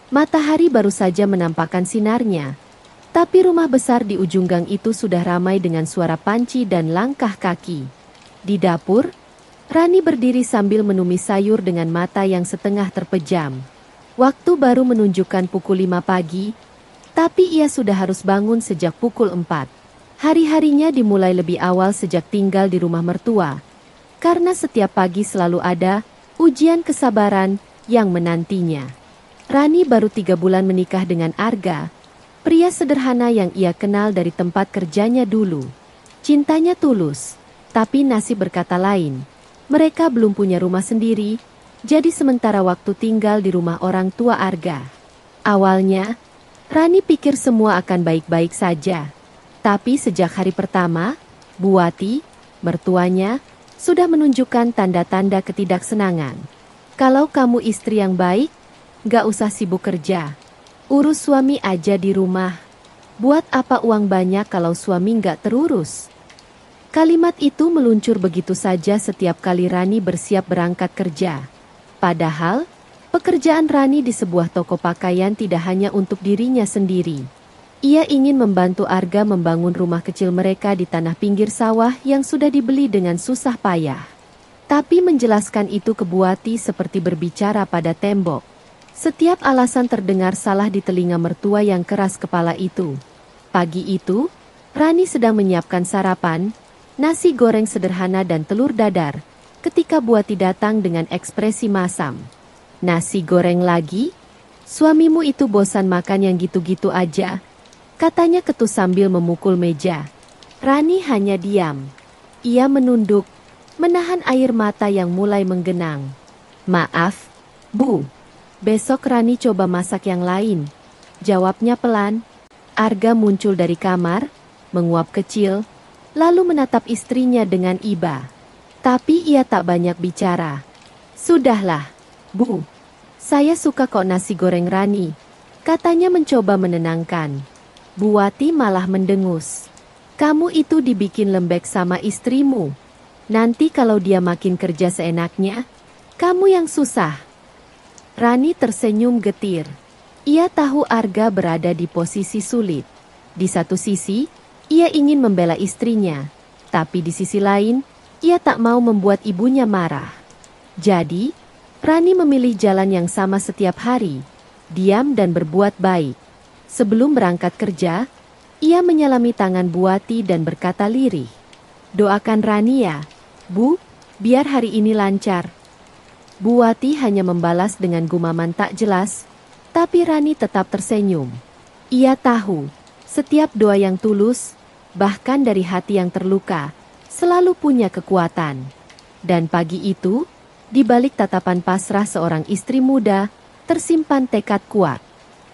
Matahari baru saja menampakkan sinarnya, tapi rumah besar di ujung gang itu sudah ramai dengan suara panci dan langkah kaki. Di dapur, Rani berdiri sambil menumis sayur dengan mata yang setengah terpejam. Waktu baru menunjukkan pukul 5 pagi, tapi ia sudah harus bangun sejak pukul 4. Hari-harinya dimulai lebih awal sejak tinggal di rumah mertua, karena setiap pagi selalu ada ujian kesabaran yang menantinya. Rani baru 3 bulan menikah dengan Arga, pria sederhana yang ia kenal dari tempat kerjanya dulu. Cintanya tulus, tapi nasib berkata lain. Mereka belum punya rumah sendiri, jadi sementara waktu tinggal di rumah orang tua Arga. Awalnya, Rani pikir semua akan baik-baik saja. Tapi sejak hari pertama, Buati, mertuanya, sudah menunjukkan tanda-tanda ketidaksenangan. Kalau kamu istri yang baik, gak usah sibuk kerja. Urus suami aja di rumah. Buat apa uang banyak kalau suami gak terurus? Kalimat itu meluncur begitu saja setiap kali Rani bersiap berangkat kerja. Padahal, pekerjaan Rani di sebuah toko pakaian tidak hanya untuk dirinya sendiri. Ia ingin membantu Arga membangun rumah kecil mereka di tanah pinggir sawah yang sudah dibeli dengan susah payah. Tapi menjelaskan itu ke Buati seperti berbicara pada tembok. Setiap alasan terdengar salah di telinga mertua yang keras kepala itu. Pagi itu, Rani sedang menyiapkan sarapan, nasi goreng sederhana dan telur dadar, ketika Buati datang dengan ekspresi masam. Nasi goreng lagi? Suamimu itu bosan makan yang gitu-gitu aja, katanya ketus sambil memukul meja. Rani hanya diam. Ia menunduk, menahan air mata yang mulai menggenang. Maaf, Bu. Besok Rani coba masak yang lain, jawabnya pelan. Arga muncul dari kamar, menguap kecil, lalu menatap istrinya dengan iba. Tapi ia tak banyak bicara. Sudahlah, Bu. Saya suka kok nasi goreng Rani, katanya mencoba menenangkan. Buati malah mendengus. Kamu itu dibikin lembek sama istrimu. Nanti kalau dia makin kerja seenaknya, kamu yang susah. Rani tersenyum getir. Ia tahu Arga berada di posisi sulit. Di satu sisi, ia ingin membela istrinya, tapi di sisi lain, ia tak mau membuat ibunya marah. Jadi, Rani memilih jalan yang sama setiap hari, diam dan berbuat baik. Sebelum berangkat kerja, ia menyalami tangan Buati dan berkata lirih, "Doakan Rani ya, Bu, biar hari ini lancar." Buati hanya membalas dengan gumaman tak jelas, tapi Rani tetap tersenyum. Ia tahu, setiap doa yang tulus, bahkan dari hati yang terluka, selalu punya kekuatan. Dan pagi itu, di balik tatapan pasrah seorang istri muda, tersimpan tekad kuat.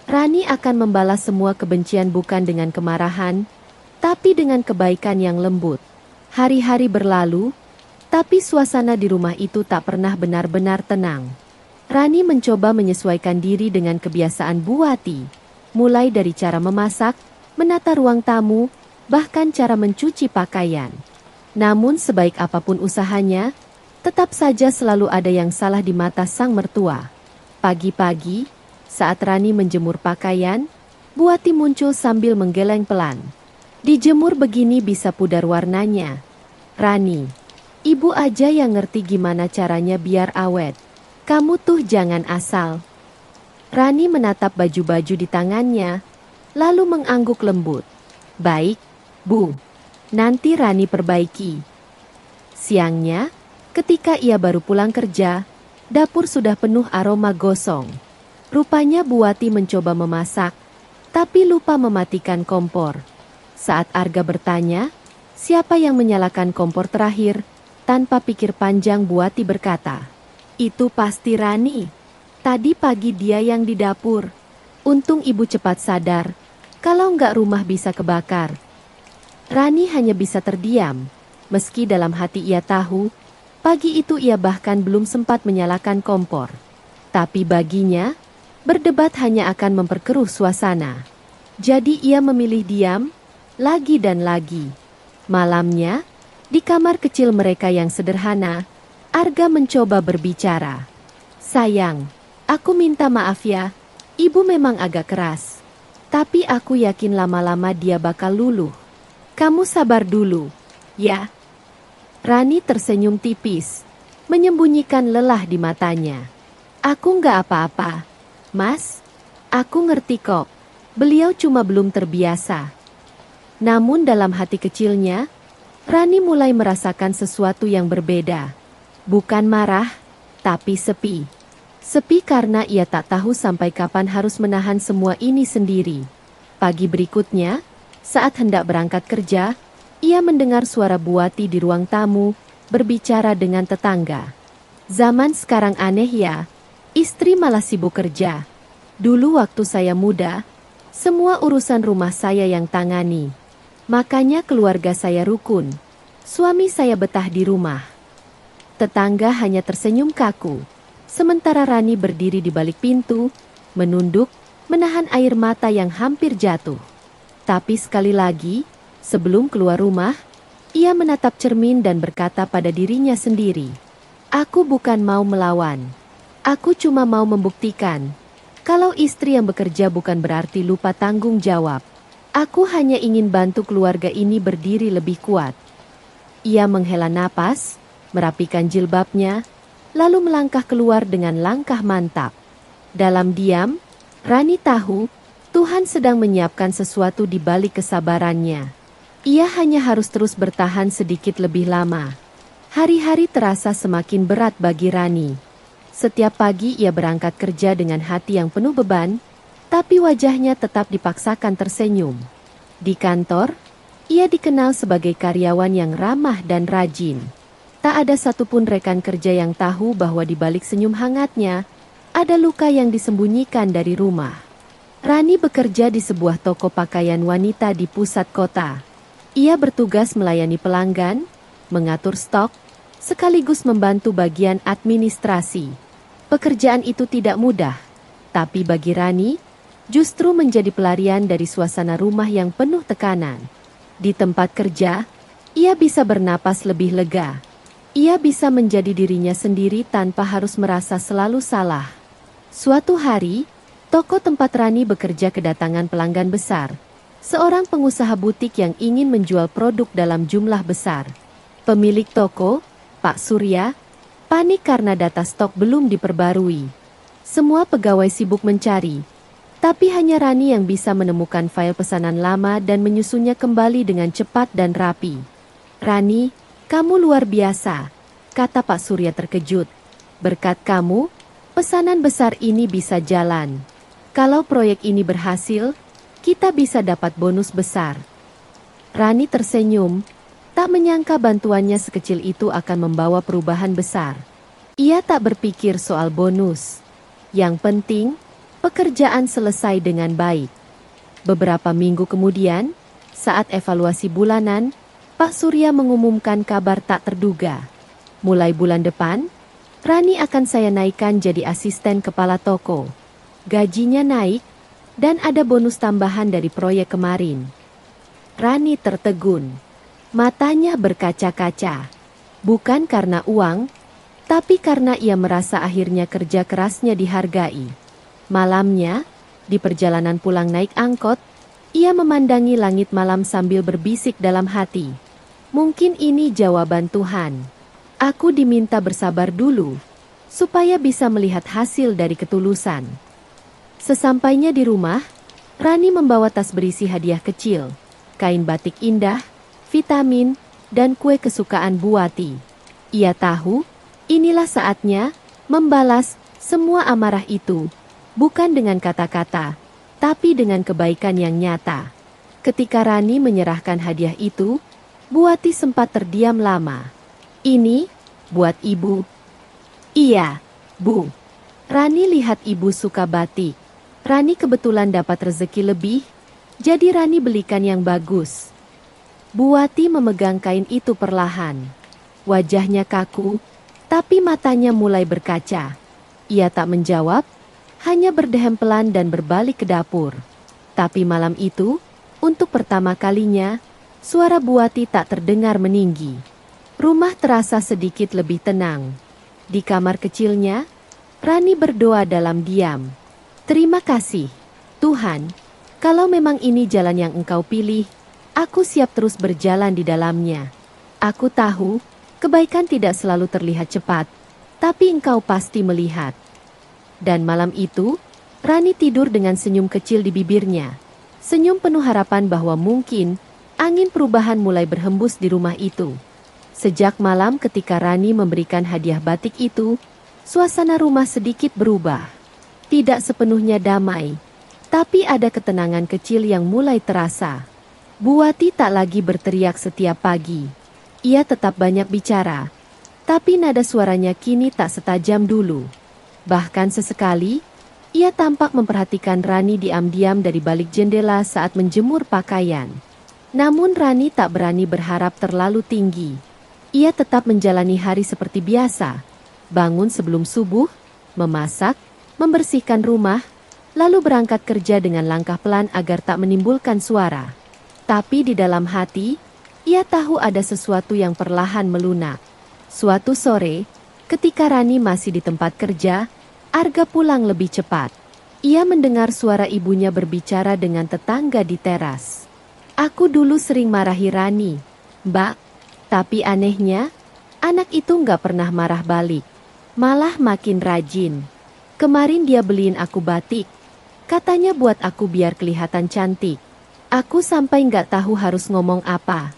Rani akan membalas semua kebencian bukan dengan kemarahan, tapi dengan kebaikan yang lembut. Hari-hari berlalu, tapi suasana di rumah itu tak pernah benar-benar tenang. Rani mencoba menyesuaikan diri dengan kebiasaan Buati, mulai dari cara memasak, menata ruang tamu, bahkan cara mencuci pakaian. Namun sebaik apapun usahanya, tetap saja selalu ada yang salah di mata sang mertua. Pagi-pagi, saat Rani menjemur pakaian, Buati muncul sambil menggeleng pelan. Dijemur begini bisa pudar warnanya. Rani, ibu aja yang ngerti gimana caranya biar awet. Kamu tuh jangan asal. Rani menatap baju-baju di tangannya, lalu mengangguk lembut. Baik, Bu. Nanti Rani perbaiki. Siangnya, ketika ia baru pulang kerja, dapur sudah penuh aroma gosong. Rupanya Buati mencoba memasak, tapi lupa mematikan kompor. Saat Arga bertanya, siapa yang menyalakan kompor terakhir, tanpa pikir panjang Buati berkata, "Itu pasti Rani. Tadi pagi dia yang di dapur. Untung ibu cepat sadar, kalau nggak rumah bisa kebakar." Rani hanya bisa terdiam, meski dalam hati ia tahu, pagi itu ia bahkan belum sempat menyalakan kompor. Tapi baginya, berdebat hanya akan memperkeruh suasana. Jadi ia memilih diam, lagi dan lagi. Malamnya, di kamar kecil mereka yang sederhana, Arga mencoba berbicara. "Sayang, aku minta maaf ya. Ibu memang agak keras. Tapi aku yakin lama-lama dia bakal luluh. Kamu sabar dulu, ya. Rani tersenyum tipis, menyembunyikan lelah di matanya. Aku nggak apa-apa, Mas. Aku ngerti kok. Beliau cuma belum terbiasa. Namun dalam hati kecilnya, Rani mulai merasakan sesuatu yang berbeda. Bukan marah, tapi sepi. Sepi karena ia tak tahu sampai kapan harus menahan semua ini sendiri. Pagi berikutnya, saat hendak berangkat kerja, ia mendengar suara Buati di ruang tamu, berbicara dengan tetangga. Zaman sekarang aneh ya, istri malah sibuk kerja. Dulu waktu saya muda, semua urusan rumah saya yang tangani. Makanya keluarga saya rukun. Suami saya betah di rumah. Tetangga hanya tersenyum kaku. Sementara Rani berdiri di balik pintu, menunduk, menahan air mata yang hampir jatuh. Tapi sekali lagi, sebelum keluar rumah, ia menatap cermin dan berkata pada dirinya sendiri, "Aku bukan mau melawan. Aku cuma mau membuktikan kalau istri yang bekerja bukan berarti lupa tanggung jawab. Aku hanya ingin bantu keluarga ini berdiri lebih kuat." Ia menghela napas, merapikan jilbabnya, lalu melangkah keluar dengan langkah mantap. Dalam diam, Rani tahu Tuhan sedang menyiapkan sesuatu di balik kesabarannya. Ia hanya harus terus bertahan sedikit lebih lama. Hari-hari terasa semakin berat bagi Rani. Setiap pagi ia berangkat kerja dengan hati yang penuh beban, tapi wajahnya tetap dipaksakan tersenyum. Di kantor, ia dikenal sebagai karyawan yang ramah dan rajin. Tak ada satupun rekan kerja yang tahu bahwa di balik senyum hangatnya, ada luka yang disembunyikan dari rumah. Rani bekerja di sebuah toko pakaian wanita di pusat kota. Ia bertugas melayani pelanggan, mengatur stok, sekaligus membantu bagian administrasi. Pekerjaan itu tidak mudah, tapi bagi Rani, justru menjadi pelarian dari suasana rumah yang penuh tekanan. Di tempat kerja, ia bisa bernapas lebih lega. Ia bisa menjadi dirinya sendiri tanpa harus merasa selalu salah. Suatu hari, toko tempat Rani bekerja kedatangan pelanggan besar. Seorang pengusaha butik yang ingin menjual produk dalam jumlah besar. Pemilik toko, Pak Surya, panik karena data stok belum diperbarui. Semua pegawai sibuk mencari, tapi hanya Rani yang bisa menemukan file pesanan lama dan menyusunnya kembali dengan cepat dan rapi. "Rani, kamu luar biasa," kata Pak Surya terkejut. "Berkat kamu, pesanan besar ini bisa jalan. Kalau proyek ini berhasil, kita bisa dapat bonus besar." Rani tersenyum, tak menyangka bantuannya sekecil itu akan membawa perubahan besar. Ia tak berpikir soal bonus. Yang penting, pekerjaan selesai dengan baik. Beberapa minggu kemudian, saat evaluasi bulanan, Pak Surya mengumumkan kabar tak terduga. Mulai bulan depan, Rani akan saya naikkan jadi asisten kepala toko. Gajinya naik, dan ada bonus tambahan dari proyek kemarin. Rani tertegun. Matanya berkaca-kaca. Bukan karena uang, tapi karena ia merasa akhirnya kerja kerasnya dihargai. Malamnya, di perjalanan pulang naik angkot, ia memandangi langit malam sambil berbisik dalam hati. Mungkin ini jawaban Tuhan. Aku diminta bersabar dulu, supaya bisa melihat hasil dari ketulusan. Sesampainya di rumah, Rani membawa tas berisi hadiah kecil, kain batik indah, vitamin, dan kue kesukaan Buati. Ia tahu, inilah saatnya membalas semua amarah itu. Bukan dengan kata-kata, tapi dengan kebaikan yang nyata. Ketika Rani menyerahkan hadiah itu, Buati sempat terdiam lama. "Ini, buat ibu." "Iya, Bu." Rani lihat ibu suka batik. Rani kebetulan dapat rezeki lebih, jadi Rani belikan yang bagus. Buati memegang kain itu perlahan. Wajahnya kaku, tapi matanya mulai berkaca. Ia tak menjawab, hanya berdehem pelan dan berbalik ke dapur. Tapi malam itu, untuk pertama kalinya, suara Buati tak terdengar meninggi. Rumah terasa sedikit lebih tenang. Di kamar kecilnya, Rani berdoa dalam diam. Terima kasih, Tuhan. Kalau memang ini jalan yang Engkau pilih, aku siap terus berjalan di dalamnya. Aku tahu, kebaikan tidak selalu terlihat cepat, tapi Engkau pasti melihat. Dan malam itu, Rani tidur dengan senyum kecil di bibirnya. Senyum penuh harapan bahwa mungkin angin perubahan mulai berhembus di rumah itu. Sejak malam ketika Rani memberikan hadiah batik itu, suasana rumah sedikit berubah. Tidak sepenuhnya damai, tapi ada ketenangan kecil yang mulai terasa. Bu Wati tak lagi berteriak setiap pagi. Ia tetap banyak bicara, tapi nada suaranya kini tak setajam dulu. Bahkan sesekali, ia tampak memperhatikan Rani diam-diam dari balik jendela saat menjemur pakaian. Namun Rani tak berani berharap terlalu tinggi. Ia tetap menjalani hari seperti biasa. Bangun sebelum subuh, memasak, membersihkan rumah, lalu berangkat kerja dengan langkah pelan agar tak menimbulkan suara. Tapi di dalam hati, ia tahu ada sesuatu yang perlahan melunak. Suatu sore, ketika Rani masih di tempat kerja, Arga pulang lebih cepat. Ia mendengar suara ibunya berbicara dengan tetangga di teras. Aku dulu sering marahi Rani, Mbak. Tapi anehnya, anak itu nggak pernah marah balik. Malah makin rajin. Kemarin dia beliin aku batik. Katanya buat aku biar kelihatan cantik. Aku sampai nggak tahu harus ngomong apa.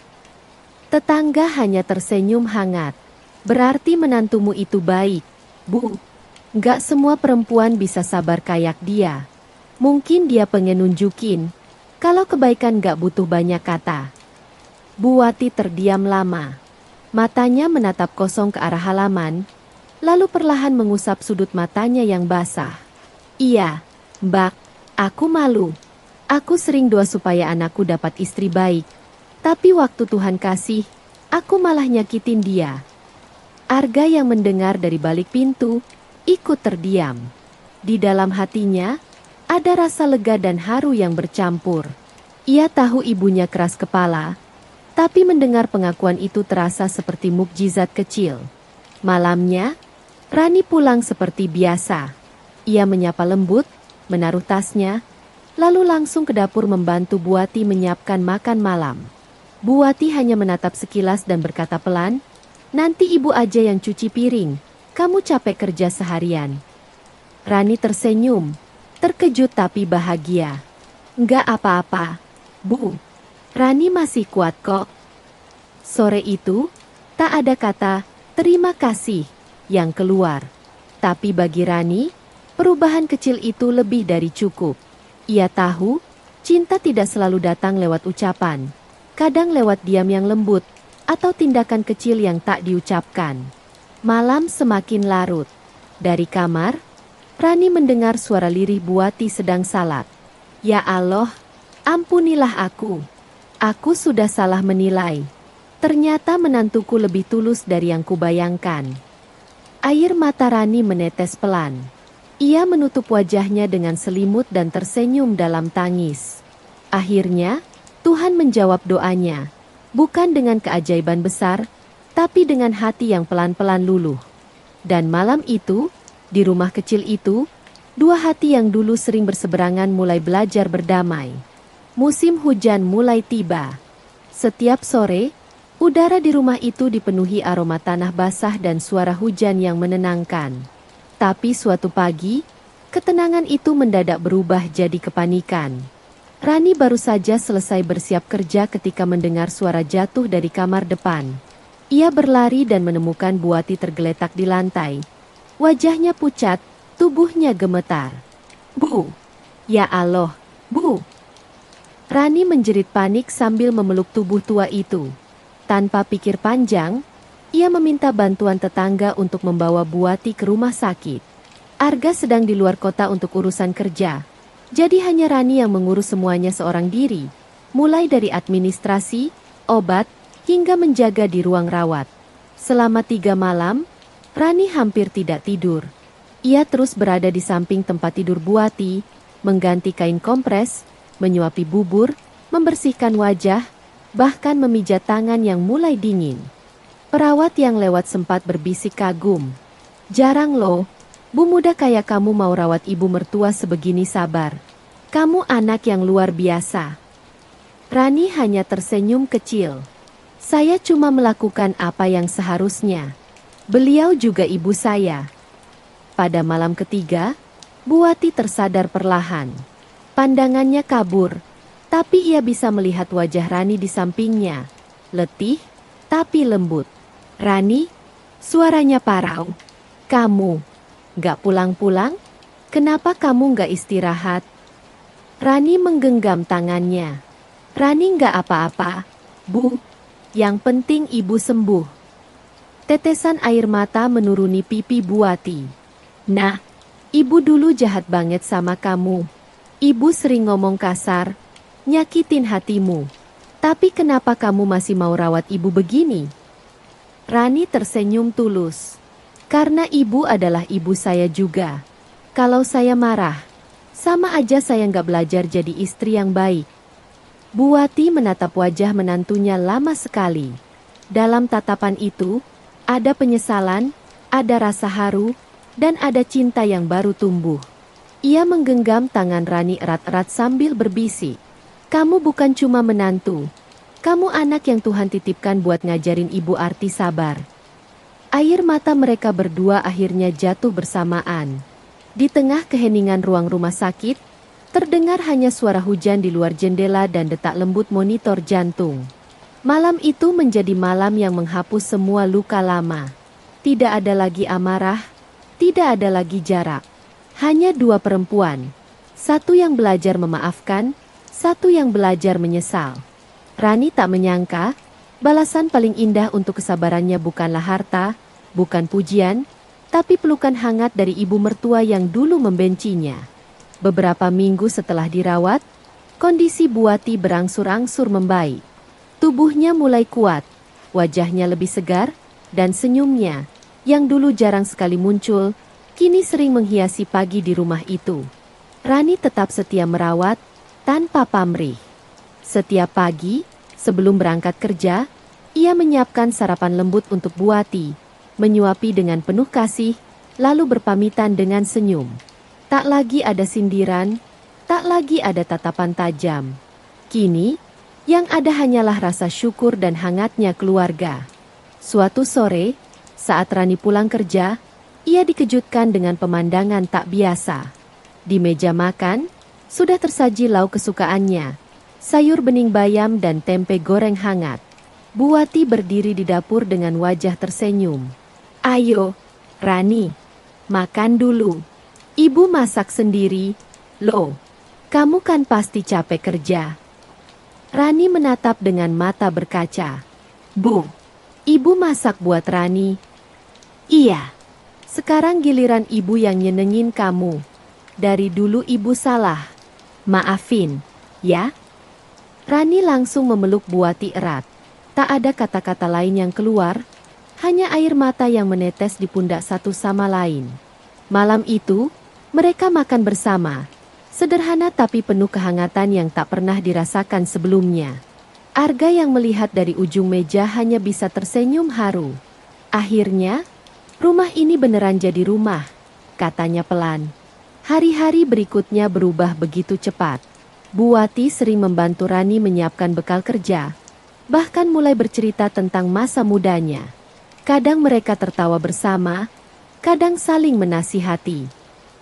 Tetangga hanya tersenyum hangat. Berarti menantumu itu baik, Bu. Nggak semua perempuan bisa sabar kayak dia. Mungkin dia pengen nunjukin kalau kebaikan nggak butuh banyak kata. Bu Wati terdiam lama. Matanya menatap kosong ke arah halaman, lalu perlahan mengusap sudut matanya yang basah. Iya, Mbak, aku malu. Aku sering doa supaya anakku dapat istri baik. Tapi waktu Tuhan kasih, aku malah nyakitin dia. Arga yang mendengar dari balik pintu, ikut terdiam. Di dalam hatinya, ada rasa lega dan haru yang bercampur. Ia tahu ibunya keras kepala, tapi mendengar pengakuan itu terasa seperti mukjizat kecil. Malamnya, Rani pulang seperti biasa. Ia menyapa lembut, menaruh tasnya, lalu langsung ke dapur membantu Bu Wati menyiapkan makan malam. Bu Wati hanya menatap sekilas dan berkata pelan, "Nanti ibu aja yang cuci piring, kamu capek kerja seharian." Rani tersenyum, terkejut tapi bahagia. "Enggak apa-apa, Bu. Rani masih kuat kok." Sore itu, tak ada kata terima kasih yang keluar. Tapi bagi Rani, perubahan kecil itu lebih dari cukup. Ia tahu, cinta tidak selalu datang lewat ucapan. Kadang lewat diam yang lembut, atau tindakan kecil yang tak diucapkan. Malam semakin larut. Dari kamar, Rani mendengar suara lirih Bu Wati sedang salat. "Ya Allah, ampunilah aku. Aku sudah salah menilai. Ternyata menantuku lebih tulus dari yang kubayangkan." Air mata Rani menetes pelan. Ia menutup wajahnya dengan selimut dan tersenyum dalam tangis. Akhirnya, Tuhan menjawab doanya. Bukan dengan keajaiban besar, tapi dengan hati yang pelan-pelan luluh. Dan malam itu, di rumah kecil itu, dua hati yang dulu sering berseberangan mulai belajar berdamai. Musim hujan mulai tiba. Setiap sore, udara di rumah itu dipenuhi aroma tanah basah dan suara hujan yang menenangkan. Tapi suatu pagi, ketenangan itu mendadak berubah jadi kepanikan. Rani baru saja selesai bersiap kerja ketika mendengar suara jatuh dari kamar depan. Ia berlari dan menemukan Bu Wati tergeletak di lantai. Wajahnya pucat, tubuhnya gemetar. "Bu! Ya Allah, Bu!" Rani menjerit panik sambil memeluk tubuh tua itu. Tanpa pikir panjang, ia meminta bantuan tetangga untuk membawa Bu Wati ke rumah sakit. Arga sedang di luar kota untuk urusan kerja, jadi hanya Rani yang mengurus semuanya seorang diri, mulai dari administrasi, obat, hingga menjaga di ruang rawat. Selama 3 malam, Rani hampir tidak tidur. Ia terus berada di samping tempat tidur Bu Wati, mengganti kain kompres, menyuapi bubur, membersihkan wajah, bahkan memijat tangan yang mulai dingin. Perawat yang lewat sempat berbisik kagum. "Jarang loh, Bu muda kayak kamu mau rawat ibu mertua sebegini sabar. Kamu anak yang luar biasa. Rani hanya tersenyum kecil. Saya cuma melakukan apa yang seharusnya. Beliau juga ibu saya. Pada malam ketiga, Buati tersadar perlahan. Pandangannya kabur, tapi ia bisa melihat wajah Rani di sampingnya. Letih, tapi lembut. Rani, suaranya parau. Kamu, gak pulang-pulang? Kenapa kamu gak istirahat? Rani menggenggam tangannya. Rani gak apa-apa, Bu. Yang penting ibu sembuh. Tetesan air mata menuruni pipi Buati. Nah, ibu dulu jahat banget sama kamu. Ibu sering ngomong kasar, nyakitin hatimu. Tapi kenapa kamu masih mau rawat ibu begini? Rani tersenyum tulus. Karena ibu adalah ibu saya juga. Kalau saya marah, sama aja saya nggak belajar jadi istri yang baik. Buati menatap wajah menantunya lama sekali. Dalam tatapan itu, ada penyesalan, ada rasa haru, dan ada cinta yang baru tumbuh. Ia menggenggam tangan Rani erat-erat sambil berbisik. Kamu bukan cuma menantu. Kamu anak yang Tuhan titipkan buat ngajarin ibu arti sabar. Air mata mereka berdua akhirnya jatuh bersamaan. Di tengah keheningan ruang rumah sakit, terdengar hanya suara hujan di luar jendela dan detak lembut monitor jantung. Malam itu menjadi malam yang menghapus semua luka lama. Tidak ada lagi amarah, tidak ada lagi jarak. Hanya dua perempuan. Satu yang belajar memaafkan, satu yang belajar menyesal. Rani tak menyangka, balasan paling indah untuk kesabarannya bukanlah harta, bukan pujian, tapi pelukan hangat dari ibu mertua yang dulu membencinya. Beberapa minggu setelah dirawat, kondisi Buati berangsur-angsur membaik. Tubuhnya mulai kuat, wajahnya lebih segar, dan senyumnya, yang dulu jarang sekali muncul, kini sering menghiasi pagi di rumah itu. Rani tetap setia merawat, tanpa pamrih. Setiap pagi, sebelum berangkat kerja, ia menyiapkan sarapan lembut untuk Buati, menyuapi dengan penuh kasih, lalu berpamitan dengan senyum. Tak lagi ada sindiran, tak lagi ada tatapan tajam. Kini, yang ada hanyalah rasa syukur dan hangatnya keluarga. Suatu sore, saat Rani pulang kerja, ia dikejutkan dengan pemandangan tak biasa. Di meja makan, sudah tersaji lauk kesukaannya, sayur bening bayam dan tempe goreng hangat. Buati berdiri di dapur dengan wajah tersenyum. Ayo, Rani, makan dulu. Ibu masak sendiri, loh. Kamu kan pasti capek kerja. Rani menatap dengan mata berkaca. Bu, ibu masak buat Rani. Iya, sekarang giliran ibu yang nyenengin kamu. Dari dulu ibu salah. Maafin, ya. Rani langsung memeluk Buati erat. Tak ada kata-kata lain yang keluar, hanya air mata yang menetes di pundak satu sama lain. Malam itu, mereka makan bersama, sederhana tapi penuh kehangatan yang tak pernah dirasakan sebelumnya. Arga yang melihat dari ujung meja hanya bisa tersenyum haru. Akhirnya, rumah ini beneran jadi rumah, katanya pelan. Hari-hari berikutnya berubah begitu cepat. Buati sering membantu Rani menyiapkan bekal kerja, bahkan mulai bercerita tentang masa mudanya. Kadang mereka tertawa bersama, kadang saling menasihati.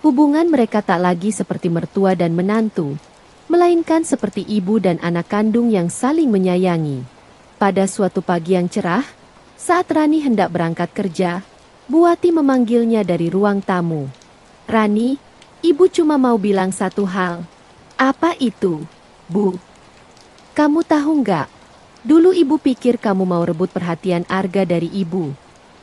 Hubungan mereka tak lagi seperti mertua dan menantu, melainkan seperti ibu dan anak kandung yang saling menyayangi. Pada suatu pagi yang cerah, saat Rani hendak berangkat kerja, Buati memanggilnya dari ruang tamu. Rani, ibu cuma mau bilang satu hal. Apa itu, Bu? Kamu tahu nggak? Dulu ibu pikir kamu mau rebut perhatian Arga dari ibu.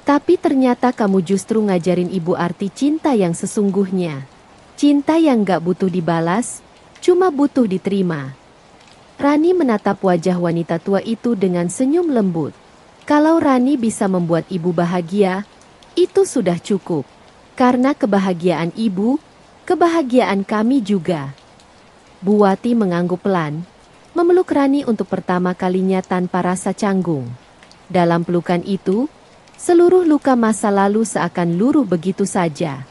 Tapi ternyata kamu justru ngajarin ibu arti cinta yang sesungguhnya. Cinta yang gak butuh dibalas, cuma butuh diterima. Rani menatap wajah wanita tua itu dengan senyum lembut. Kalau Rani bisa membuat ibu bahagia, itu sudah cukup. Karena kebahagiaan ibu, kebahagiaan kami juga. Buati mengangguk pelan, memeluk Rani untuk pertama kalinya tanpa rasa canggung. Dalam pelukan itu, seluruh luka masa lalu seakan luruh begitu saja.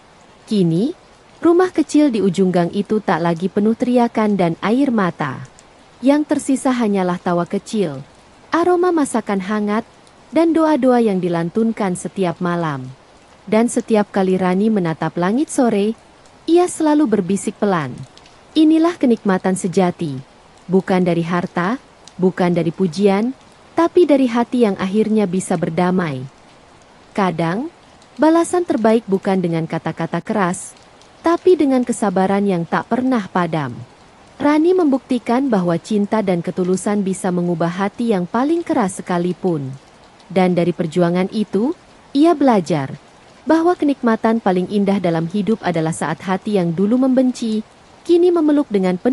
Kini, rumah kecil di ujung gang itu tak lagi penuh teriakan dan air mata. Yang tersisa hanyalah tawa kecil, aroma masakan hangat, dan doa-doa yang dilantunkan setiap malam. Dan setiap kali Rani menatap langit sore, ia selalu berbisik pelan. Inilah kenikmatan sejati, bukan dari harta, bukan dari pujian, tapi dari hati yang akhirnya bisa berdamai. Kadang, balasan terbaik bukan dengan kata-kata keras, tapi dengan kesabaran yang tak pernah padam. Rani membuktikan bahwa cinta dan ketulusan bisa mengubah hati yang paling keras sekalipun. Dan dari perjuangan itu, ia belajar bahwa kenikmatan paling indah dalam hidup adalah saat hati yang dulu membenci, kini memeluk dengan penuh